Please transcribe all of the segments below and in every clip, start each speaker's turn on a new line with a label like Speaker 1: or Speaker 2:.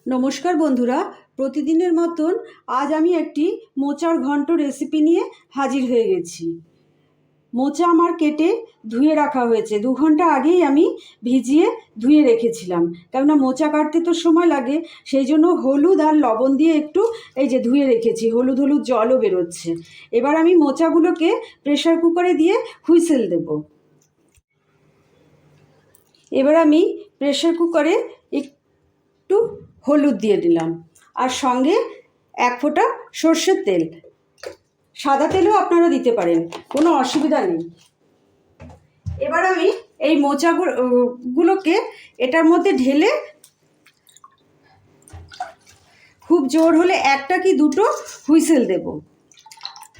Speaker 1: নমস্কার বন্ধুরা, প্রতিদিনের মতন আজ আমি একটি মোচার ঘন্ট রেসিপি নিয়ে হাজির হয়ে গেছি। মোচা আমার কেটে ধুয়ে রাখা হয়েছে। 2 ঘন্টা আগেই আমি ভিজিয়ে ধুয়ে রেখেছিলাম, কেননা মোচা কাটতে তো সময় লাগে। সেই জন্য হলুদ আর লবণ দিয়ে একটু এই যে ধুয়ে রেখেছি, হলুদ হলুদ জলও বেরোচ্ছে। এবার আমি মোচাগুলোকে প্রেশার কুকারে দিয়ে হুইসেল দেব। এবার আমি প্রেশার কুকারে একটু হলুদ দিয়ে দিলাম, আর সঙ্গে 1 ফোঁটা সর্ষের তেল, সাদা তেলও আপনারা দিতে পারেন, কোনো অসুবিধা নেই। এবার আমি এই মোচাগুলোকে এটার মধ্যে ঢেলে খুব জোর হলে 1টা কি 2টো হুইসেল দেব,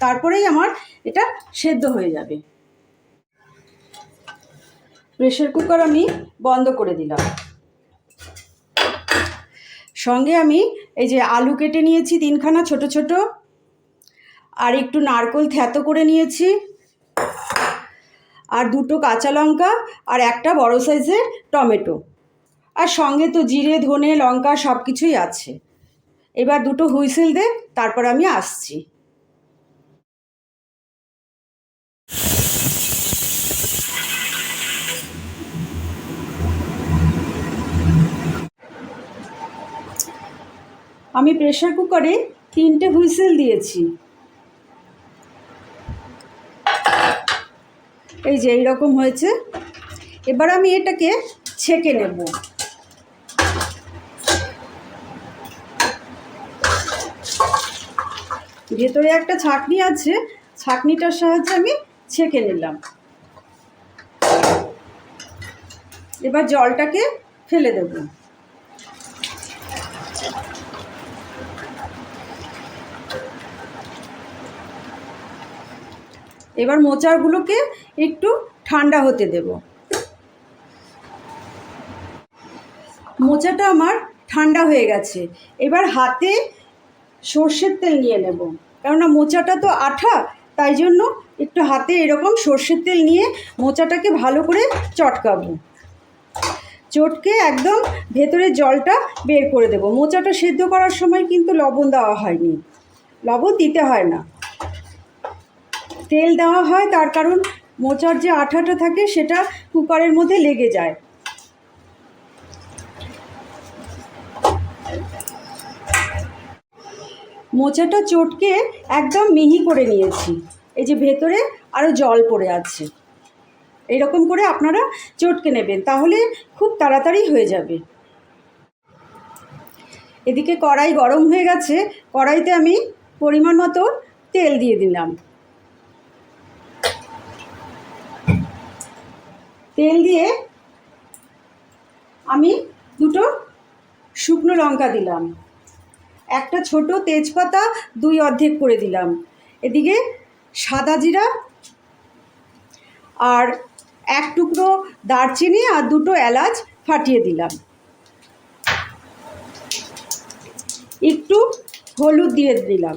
Speaker 1: তারপরেই আমার এটা সেদ্ধ হয়ে যাবে। প্রেশার কুকার আমি বন্ধ করে দিলাম। সঙ্গে আমি এই যে আলু কেটে নিয়েছি 3খানা ছোট ছোট, আর একটু নারকেল থ্যাতো করে নিয়েছি, আর 2টো কাঁচা লঙ্কা, আর একটা বড় সাইজের টমেটো, আর সঙ্গে তো জিরে ধনে লঙ্কা সব কিছুই আছে। এবার 2টো হুইসেল দে, তারপর আমি আসছি। আমি প্রেশার কুকারে 3টে হুইসেল দিয়েছি। এই যে এইরকম হয়েছে। এবার আমি এটাকে ছেঁকে নেব। ভেতরে একটা ছাঁকনি আছে, ছাঁকনিটার সাহায্যে আমি ছেঁকে নিলাম। এবার জলটাকে ফেলে দেব। এবার মোচাগুলোকে একটু ঠান্ডা হতে দেব। মোচাটা আমার ঠান্ডা হয়ে গেছে। এবার হাতে সর্ষের তেল নিয়ে নেব, কেননা মোচাটা তো আঠা, তাই জন্য একটু হাতে এরকম সর্ষের তেল নিয়ে মোচাটাকে ভালো করে চটকাবো। চটকে একদম ভেতরের জলটা বের করে দেব। মোচাটা সেদ্ধ করার সময় কিন্তু লবণ দেওয়া হয়নি, লবণ দিতে হয় না, তেল দেওয়া হয়, তার কারণ মোচার যে আঠাটা থাকে সেটা কুকারের মধ্যে লেগে যায়। মোচাটা চটকে একদম মিহি করে নিয়েছি। এই যে ভেতরে আরও জল পড়ে আছে, এইরকম করে আপনারা চটকে নেবেন, তাহলে খুব তাড়াতাড়ি হয়ে যাবে। এদিকে কড়াই গরম হয়ে গেছে, কড়াইতে আমি পরিমাণ মতো তেল দিয়ে দিলাম। তেল দিয়ে আমি 2টো শুকনো লঙ্কা দিলাম, একটা ছোট তেজপাতা 2 অর্ধেক করে দিলাম, এদিকে সাদা জিরা আর 1 টুকরো দারচিনি আর 2টো এলাচ ফাটিয়ে দিলাম। একটু হলুদ দিয়ে দিলাম।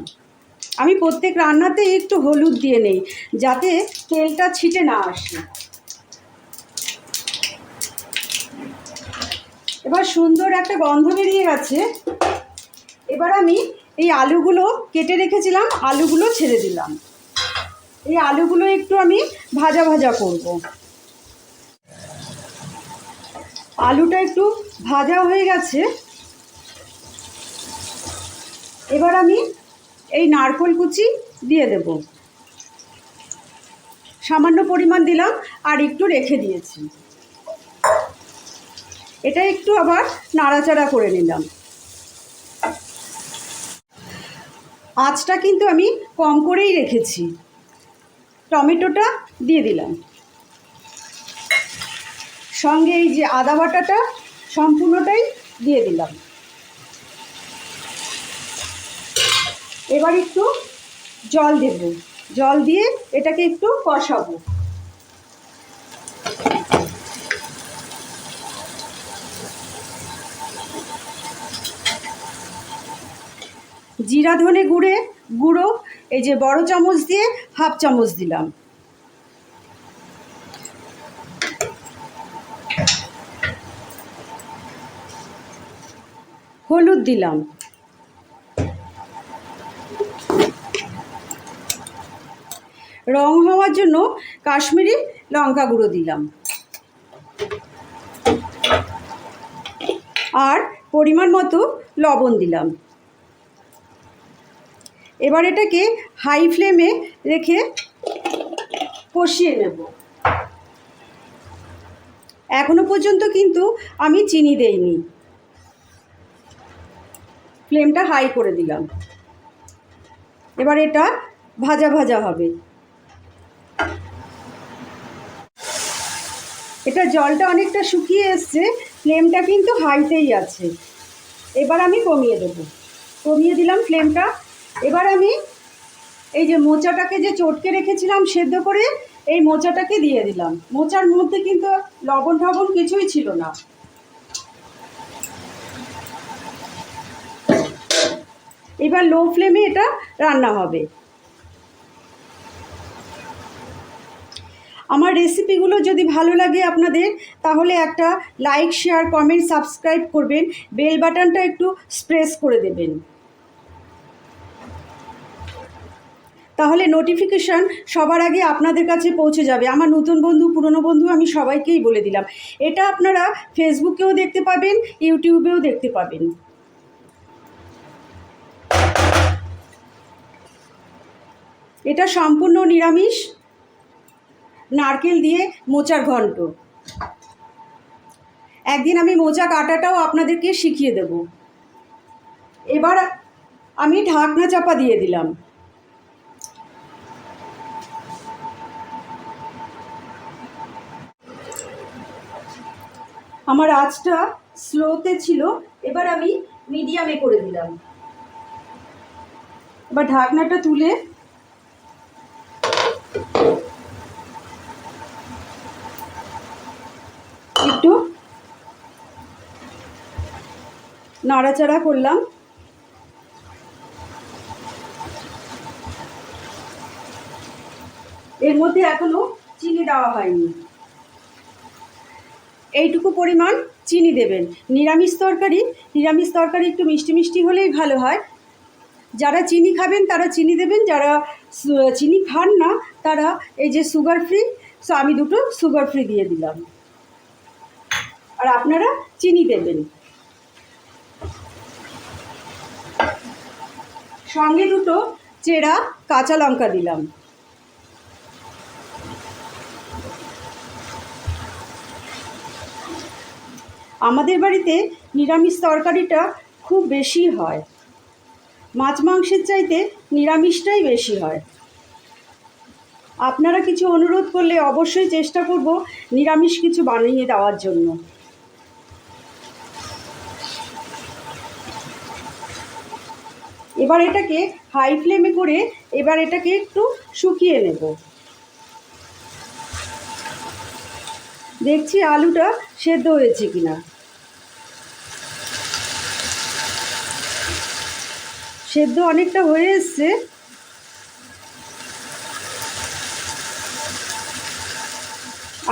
Speaker 1: আমি প্রত্যেক রান্নাতে একটু হলুদ দিয়ে নেই, যাতে তেলটা ছিটে না আসে। এবার সুন্দর একটা গন্ধ বেরিয়ে গেছে। এবার আমি এই আলুগুলো কেটে রেখেছিলাম, আলুগুলো ছেড়ে দিলাম। এই আলুগুলো একটু আমি ভাজা ভাজা করব। আলুটা একটু ভাজা হয়ে গেছে। এবার আমি এই নারকেল কুচি দিয়ে দেব, সামান্য পরিমাণ দিলাম, আর একটু রেখে দিয়েছি। এটা একটু আবার নাড়াচাড়া করে নিলাম। আঁচটা কিন্তু আমি কম করেই রেখেছি। টমেটোটা দিয়ে দিলাম, সঙ্গে এই যে আদা বাটাটা সম্পূর্ণটাই দিয়ে দিলাম। এবার একটু জল দেব, জল দিয়ে এটাকে একটু কষাবো। জিরা ধনে গুঁড়ো এই যে বড় চামচ দিয়ে 1/2 চামচ দিলাম। হলুদ দিলাম, রং হওয়ার জন্য কাশ্মীরি লঙ্কা গুঁড়ো দিলাম, আর পরিমাণ মতো লবণ দিলাম। এবার এটাকে হাই ফ্লেমে রেখে কষিয়ে নেব। এখনো পর্যন্ত কিন্তু আমি চিনি দেইনি, ফ্লেমটা হাই করে দিলাম। এবার এটা ভাজা ভাজা হবে। এটা জলটা অনেকটা শুকিয়ে এসছে, ফ্লেমটা কিন্তু হাইতেই আছে। এবার আমি কমিয়ে দেবো, কমিয়ে দিলাম ফ্লেমটা। এবার আমি এই যে মোচাটাকে যে চটকে রেখেছিলাম সেদ্ধ করে, এই মোচাটাকে দিয়ে দিলাম। মোচার মধ্যে কিন্তু লবণ টবণ কিছুই ছিল না। এবার লো ফ্লেমে এটা রান্না হবে। আমার রেসিপিগুলো যদি ভালো লাগে আপনাদের, তাহলে একটা লাইক, শেয়ার, কমেন্ট, সাবস্ক্রাইব করবেন, বেল বাটনটা একটু প্রেস করে দেবেন, তাহলে নোটিফিকেশান সবার আগে আপনাদের কাছে পৌঁছে যাবে। আমার নতুন বন্ধু, পুরনো বন্ধু, আমি সবাইকেই বলে দিলাম। এটা আপনারা ফেসবুকেও দেখতে পাবেন, ইউটিউবেও দেখতে পাবেন। এটা সম্পূর্ণ নিরামিষ নারকেল দিয়ে মোচার ঘন্ট। একদিন আমি মোচা কাটাটাও আপনাদেরকে শিখিয়ে দেব। এবার আমি ঢাকনা চাপা দিয়ে দিলাম। আমার আঁচটা স্লোতে ছিল, এবার আমি মিডিয়ামে করে দিলাম। এবার ঢাকনাটা তুলে একটু নাড়াচাড়া করলাম। এর মধ্যে এখনো চিনি দেওয়া হয়নি, এইটুকু পরিমাণ চিনি দেবেন। নিরামিষ তরকারি একটু মিষ্টি মিষ্টি হলেই ভালো হয়। যারা চিনি খাবেন তারা চিনি দেবেন, যারা চিনি খান না তারা এই যে সুগার ফ্রি, সো আমি দুটো সুগার ফ্রি দিয়ে দিলাম, আর আপনারা চিনি দেবেন। সঙ্গে দুটো চেরা কাঁচা লঙ্কা দিলাম। আমাদের বাড়িতে নিরামিষ তরকারিটা খুব বেশি হয়, মাছ মাংসের চাইতে নিরামিষটাই বেশি হয়। আপনারা কিছু অনুরোধ করলে অবশ্যই চেষ্টা করব নিরামিষ কিছু বানিয়ে দেওয়ার জন্য। এবার এটাকে হাই ফ্লেমে করে এবার এটাকে একটু শুকিয়ে নেব। দেখছি আলুটা সেদ্ধ হয়েছে কিনা। সেদ্ধ অনেকটা হয়ে এসছে।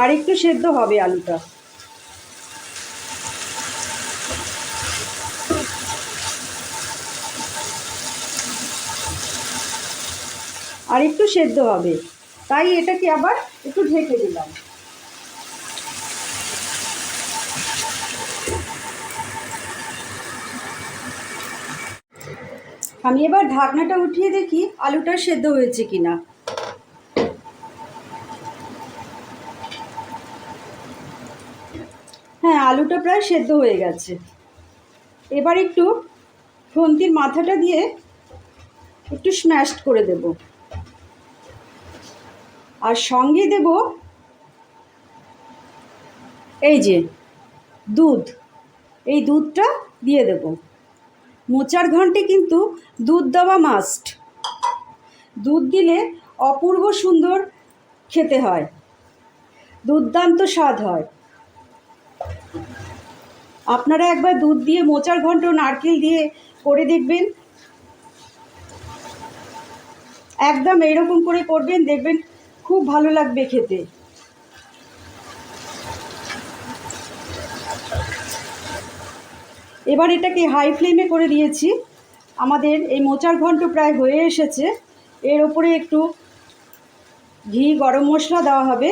Speaker 1: আর একটু সেদ্ধ হবে আলুটা। আর একটু সেদ্ধ হবে, তাই এটাকে আবার একটু ঢেকে দিলাম। আমি এবার ঢাকনাটা উঠিয়ে দেখি আলুটা সেদ্ধ হয়েছে কিনা। হ্যাঁ, আলুটা প্রায় সেদ্ধ হয়ে গেছে। এবার একটু খুন্তির মাথাটা দিয়ে একটু স্ম্যাশড করে দেব, আর সঙ্গে দেব এই যে দুধ, এই দুধটা দিয়ে দেব। মোচার ঘন্টে কিন্তু দুধ দেওয়া মাস্ট। দুধ দিলে অপূর্ব সুন্দর খেতে হয়, দুর্দান্ত স্বাদ হয়। আপনারা একবার দুধ দিয়ে মোচার ঘন্ট নারকেল দিয়ে করে দেখবেন, একদম এইরকম করে করবেন, দেখবেন খুব ভালো লাগবে খেতে। এবার এটাকে হাই ফ্লেমে করে দিয়েছি। আমাদের এই মোচার ঘন্ট প্রায় হয়ে এসেছে। এর ওপরে একটু ঘি, গরম মশলা দেওয়া হবে।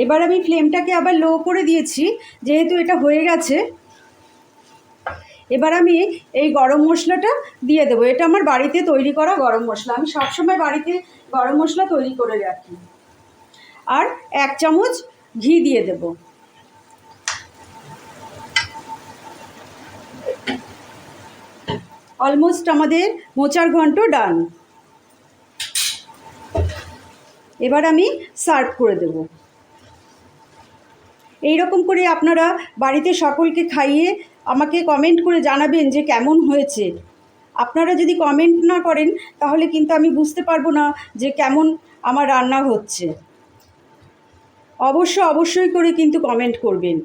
Speaker 1: এবার আমি ফ্লেমটাকে আবার লো করে দিয়েছি, যেহেতু এটা হয়ে গেছে। এবার আমি এই গরম মশলাটা দিয়ে দেবো। এটা আমার বাড়িতে তৈরি করা গরম মশলা। আমি সবসময় বাড়িতে গরম মশলা তৈরি করে রাখি। আর 1 চামচ ঘি দিয়ে দেব। অলমোস্ট আমাদের মোচার ঘন্ট ডান। এবার আমি সার্ভ করে দেব। এই রকম করে আপনারা বাড়িতে সকলকে খাইয়ে আমাকে কমেন্ট করে জানাবেন যে কেমন হয়েছে। আপনারা যদি কমেন্ট না করেন তাহলে কিন্তু আমি বুঝতে পারবো না যে কেমন আমার রান্না হচ্ছে। অবশ্যই করে কিন্তু কমেন্ট করবেন।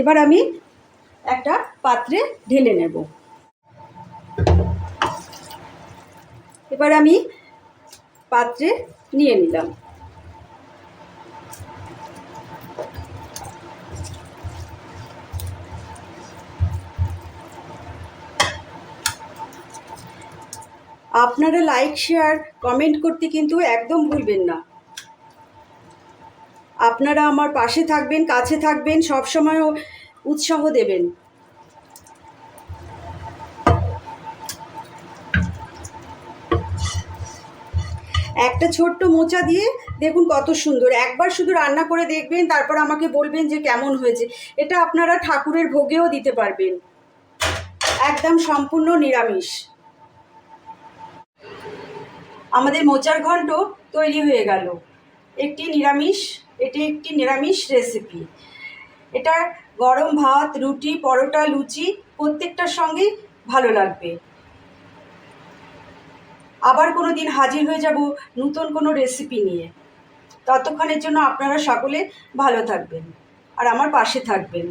Speaker 1: এবার আমি একটা পাত্রে ঢেলে নেব। এবার আমি পাত্রে নিয়ে নিলাম। আপনারা লাইক, শেয়ার, কমেন্ট করতে কিন্তু একদম ভুলবেন না। আপনারা আমার পাশে থাকবেন, কাছে থাকবেন, সবসময় উৎসাহ দেবেন। একটা ছোট্ট মোচা দিয়ে দেখুন কত সুন্দর। একবার শুধু রান্না করে দেখবেন, তারপর আমাকে বলবেন যে কেমন হয়েছে। এটা আপনারা ঠাকুরের ভোগেও দিতে পারবেন। একদম সম্পূর্ণ নিরামিষ। আমাদের মোচার ঘন্ট তৈরি হয়ে গেল। এটি একটি নিরামিষ রেসিপি। এটা গরম ভাত, রুটি, পরোটা, লুচি প্রত্যেকটার সঙ্গেই ভালো লাগবে। আবার কোনো দিন হাজির হয়ে যাব নতুন কোনো রেসিপি নিয়ে। ততক্ষণের জন্য আপনারা সকলে ভালো থাকবেন আর আমার পাশে থাকবেন।